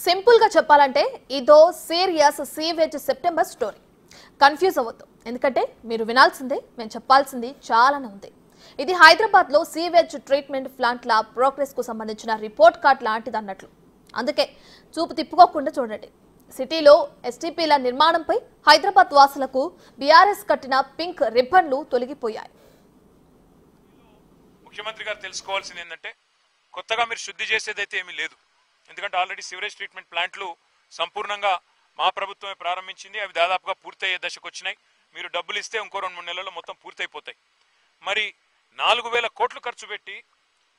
Simple గా చెప్పాలంటే ఇదో serious sewage September story. Confuse అవ్వద్దు, ఎందుకంటే మీరు వినాల్సిందే, మేము చెప్పాల్సింది చాలానే ఉంది. ఇది హైదరాబాద్ లో సీవేజ్ ట్రీట్మెంట్ ప్లాంట్ల ప్రోగ్రెస్ కు సంబంధించిన రిపోర్ట్ కార్డ్ లాంటిది అన్నట్లు. అందుకే చూపు తిప్పుకోకుండా చూడండి. సిటీలో ఎస్టీపీల నిర్మాణంపై హైదరాబాద్ వాసులకు బీఆర్ఎస్ కట్టిన పింక్ రిబ్బన్లు తొలగిపోయాయి. ముఖ్యమంత్రి గారు తెలుసుకోవాల్సింది ఏంటంటే కొత్తగా మీరు శుద్ధి చేసేదైతే ఏమీ లేదు. ఎందుకంటే ఆల్రెడీ సివరేజ్ ట్రీట్మెంట్ ప్లాంట్లు సంపూర్ణంగా మా ప్రభుత్వమే ప్రారంభించింది. అవి దాదాపుగా పూర్తయ్యే దశకు వచ్చినాయి. మీరు డబ్బులు ఇస్తే ఇంకో 2-3 నెలల్లో మొత్తం పూర్తయిపోతాయి. మరి 4,000 కోట్లు ఖర్చు పెట్టి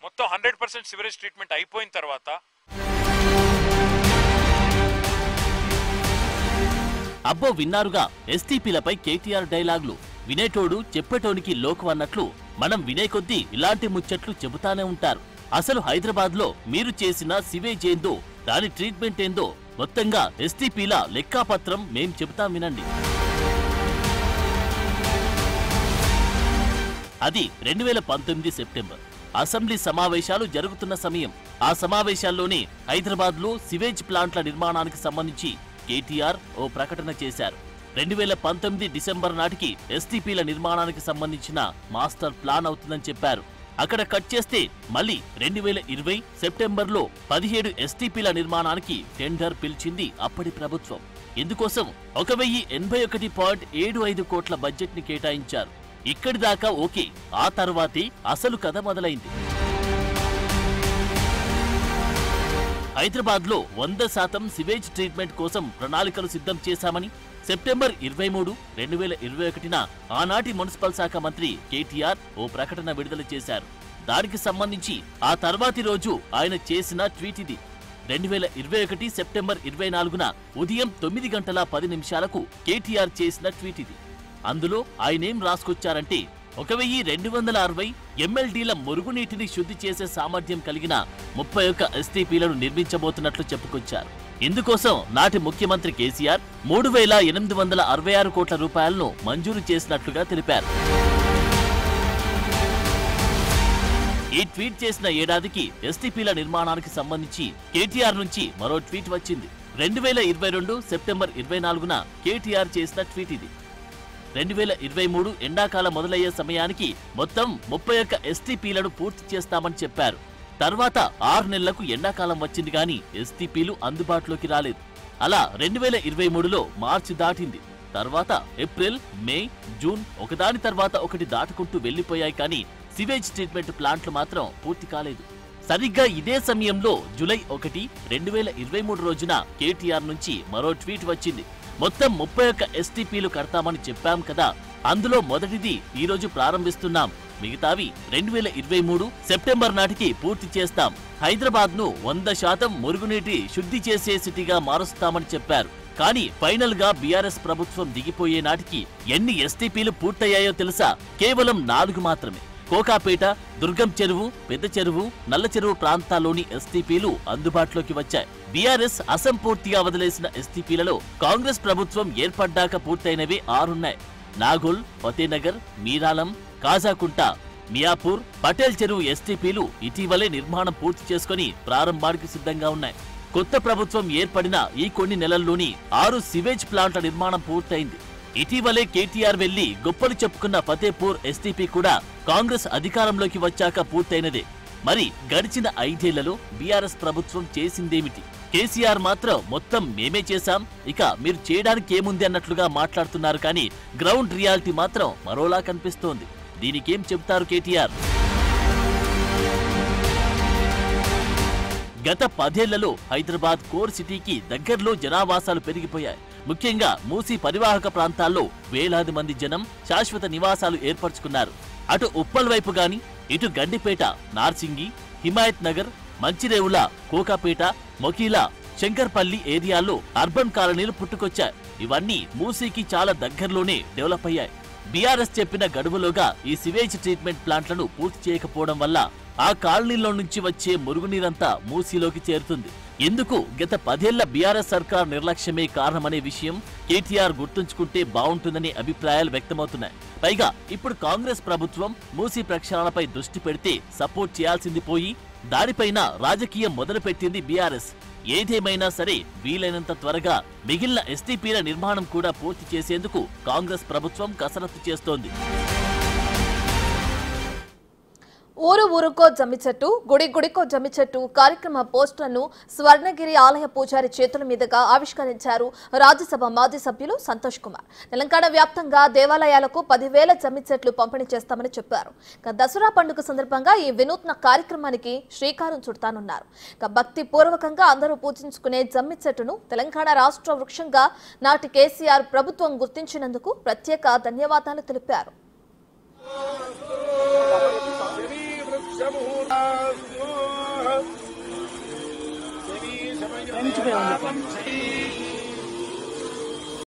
మొత్తం 100% సివరేజ్ ట్రీట్మెంట్ అయిపోయిన తర్వాత అబ్బో విన్నారుగా ఎస్టీపీలపై కేటీఆర్ డైలాగులు. వినేటోడు చెప్పేటోనికి లోకు అన్నట్లు మనం వినే కొద్దీ ఇలాంటి ముచ్చట్లు చెబుతానే ఉంటారు. అసలు హైదరాబాద్ లో మీరు చేసిన సివేజ్ ఏందో, దాని ట్రీట్మెంట్ ఏందో, మొత్తంగా ఎస్టీపీల లెక్కాపత్రం మేం చెబుతాం వినండి. అది 2019 సెప్టెంబర్. అసెంబ్లీ సమావేశాలు జరుగుతున్న సమయం. ఆ సమావేశాల్లోనే హైదరాబాద్ లో సివేజ్ ప్లాంట్ల నిర్మాణానికి సంబంధించి కేటీఆర్ ఓ ప్రకటన చేశారు. 2019 డిసెంబర్ నాటికి ఎస్టీపీల నిర్మాణానికి సంబంధించిన మాస్టర్ ప్లాన్ అవుతుందని చెప్పారు. అక్కడ కట్ చేస్తే మళ్ళీ 2020 సెప్టెంబర్లో 17 ఎస్టీపీల నిర్మాణానికి టెండర్ పిలిచింది అప్పటి ప్రభుత్వం. ఇందుకోసం 1,081.75 కోట్ల బడ్జెట్ ని కేటాయించారు. ఇక్కడి దాకా ఓకే. ఆ తర్వాతే అసలు కథ మొదలైంది. హైదరాబాద్ లో 100% సివేజ్ ట్రీట్మెంట్ కోసం ప్రణాళికలు సిద్ధం చేశామని సెప్టెంబర్ 23, 2021న ఆనాటి మున్సిపల్ శాఖ మంత్రి కేటీఆర్ ఓ ప్రకటన విడుదల చేశారు. దానికి సంబంధించి ఆ తర్వాతి రోజు ఆయన చేసిన ట్వీట్ ఇది. 2021 సెప్టెంబర్ 24న ఉదయం 9:10 కేటీఆర్ చేసిన ట్వీట్ ఇది. అందులో ఆయనేం రాసుకొచ్చారంటే 1,260 MLDల మురుగునీటిని శుద్ధి చేసే సామర్థ్యం కలిగిన 31 ఎస్టీపీలను నిర్మించబోతున్నట్లు చెప్పుకొచ్చారు. ఇందుకోసం నాటి ముఖ్యమంత్రి కేసీఆర్ 3,866 కోట్ల రూపాయలను మంజూరు చేసినట్లుగా తెలిపారు. ఈ ట్వీట్ చేసిన ఏడాదికి ఎస్టీపీల నిర్మాణానికి సంబంధించి కేటీఆర్ నుంచి మరో ట్వీట్ వచ్చింది. 2022 సెప్టెంబర్ 24న కేటీఆర్ చేసిన ట్వీట్ ఇది. 2023 ఎండాకాలం మొదలయ్యే సమయానికి మొత్తం 31 ఎస్టీపీలను పూర్తి చేస్తామని చెప్పారు. తర్వాత 6 నెలలకు ఎండాకాలం వచ్చింది గాని ఎస్టీపీలు అందుబాటులోకి రాలేదు. అలా 2023లో మార్చి దాటింది. తర్వాత ఏప్రిల్, మే, జూన్ ఒకదాని తర్వాత ఒకటి దాటుకుంటూ వెళ్లిపోయాయి కానీ సివేజ్ ట్రీట్మెంట్ ప్లాంట్లు మాత్రం పూర్తి కాలేదు. సరిగ్గా ఇదే సమయంలో జూలై 1, 2023 రోజున కేటీఆర్ నుంచి మరో ట్వీట్ వచ్చింది. మొత్తం 31 ఎస్టీపీలు కడతామని చెప్పాం కదా, అందులో మొదటిది ఈ రోజు ప్రారంభిస్తున్నాం, మిగతావి 2023 సెప్టెంబర్ నాటికి పూర్తి చేస్తాం. హైదరాబాద్ ను 100% మురుగునీటి శుద్ధి చేసే సిటీగా మారుస్తామని చెప్పారు. కానీ ఫైనల్ గా బీఆర్ఎస్ ప్రభుత్వం దిగిపోయే నాటికి ఎన్ని ఎస్టీపీలు పూర్తయ్యాయో తెలుసా? కేవలం 4 మాత్రమే. కోకాపేట, దుర్గం చెరువు, పెద్ద చెరువు, నల్ల చెరువు ప్రాంతాల్లోని ఎస్టీపీలు అందుబాటులోకి వచ్చాయి. బీఆర్ఎస్ అసంపూర్తిగా వదిలేసిన ఎస్టీపీలలో కాంగ్రెస్ ప్రభుత్వం ఏర్పడ్డాక పూర్తయినవే 6 ఉన్నాయి. నాగోల్, ఫతేనగర్, మీరాలం, కాజాకుంట, మియాపూర్, పటేల్ చెరువు ఎస్టీపీలు ఇటీవలే నిర్మాణం పూర్తి చేసుకుని ప్రారంభానికి సిద్ధంగా ఉన్నాయి. కొత్త ప్రభుత్వం ఏర్పడిన ఈ కొన్ని నెలల్లోని 6 సివేజ్ ప్లాంట్ల నిర్మాణం పూర్తయింది. ఇటీవలే కేటీఆర్ వెళ్లి గొప్పలు చెప్పుకున్న ఫతేపూర్ ఎస్టీపీ కూడా కాంగ్రెస్ అధికారంలోకి వచ్చాక పూర్తయినదే. మరి గడిచిన 5 ఏళ్లలో బీఆర్ఎస్ ప్రభుత్వం చేసిందేమిటి? కేసీఆర్ మాత్రం మొత్తం మేమే చేశాం, ఇక మీరు చేయడానికి ఏముంది అన్నట్లుగా మాట్లాడుతున్నారు కానీ గ్రౌండ్ రియాలిటీ మాత్రం మరోలా కనిపిస్తోంది. దీనికేం చెబుతారు కేటీఆర్? గత 10 ఏళ్లలో హైదరాబాద్ కోర్ సిటీకి దగ్గరలో జనావాసాలు పెరిగిపోయాయి. ముఖ్యంగా మూసీ పరివాహక ప్రాంతాల్లో వేలాది మంది జనం శాశ్వత నివాసాలు ఏర్పరచుకున్నారు. అటు ఉప్పల్ వైపు గాని, ఇటు గండిపేట, నార్సింగి, హిమాయత్ నగర్, మంచిరేవుల, కోకాపేట, మొకీలా, శంకర్పల్లి ఏరియాల్లో అర్బన్ కాలనీలు పుట్టుకొచ్చాయి. ఇవన్నీ మూసీకి చాలా దగ్గరలోనే డెవలప్ అయ్యాయి. బీఆర్ఎస్ చెప్పిన గడువులోగా ఈ సివేజ్ ట్రీట్మెంట్ ప్లాంట్లను పూర్తి చేయకపోవడం వల్ల ఆ కాలనీలో నుంచి వచ్చే మురుగునీరంతా మూసీలోకి చేరుతుంది. ఎందుకు గత 10 ఏళ్ల బీఆర్ఎస్ సర్కార్ నిర్లక్ష్యమే కారణమనే విషయం కేటీఆర్ గుర్తుంచుకుంటే బాగుంటుందనే అభిప్రాయాలు వ్యక్తమవుతున్నాయి. పైగా ఇప్పుడు కాంగ్రెస్ ప్రభుత్వం మూసీ ప్రక్షాళనపై దృష్టి పెడితే సపోర్ట్ చేయాల్సింది పోయి దానిపైన రాజకీయం మొదలుపెట్టింది బీఆర్ఎస్. ఏదేమైనా సరే వీలైనంత త్వరగా మిగిలిన ఎస్టీపీల నిర్మాణం కూడా పూర్తి చేసేందుకు కాంగ్రెస్ ప్రభుత్వం కసరత్తు చేస్తోంది. ఊరు ఊరుకో జమ్మి చెట్టు, గుడి గుడికో జమ్మి చెట్టు కార్యక్రమ పోస్టర్ను స్వర్ణగిరి ఆలయ పూజారి చేతుల మీదుగా ఆవిష్కరించారు రాజ్యసభ మాజీ సభ్యులు సంతోష్ కుమార్. తెలంగాణ వ్యాప్తంగా దేవాలయాలకు 10,000 జమ్మి చెట్లు పంపిణీ చేస్తామని చెప్పారు. దసరా పండుగ సందర్భంగా ఈ వినూత్న కార్యక్రమానికి శ్రీకారం చుడతానున్నారు. భక్తి పూర్వకంగా అందరూ పూజించుకునే జమ్మి చెట్టును తెలంగాణ రాష్ట్ర వృక్షంగా నాటి కేసీఆర్ ప్రభుత్వం గుర్తించినందుకు ప్రత్యేక ధన్యవాదాలు తెలిపారు. Ini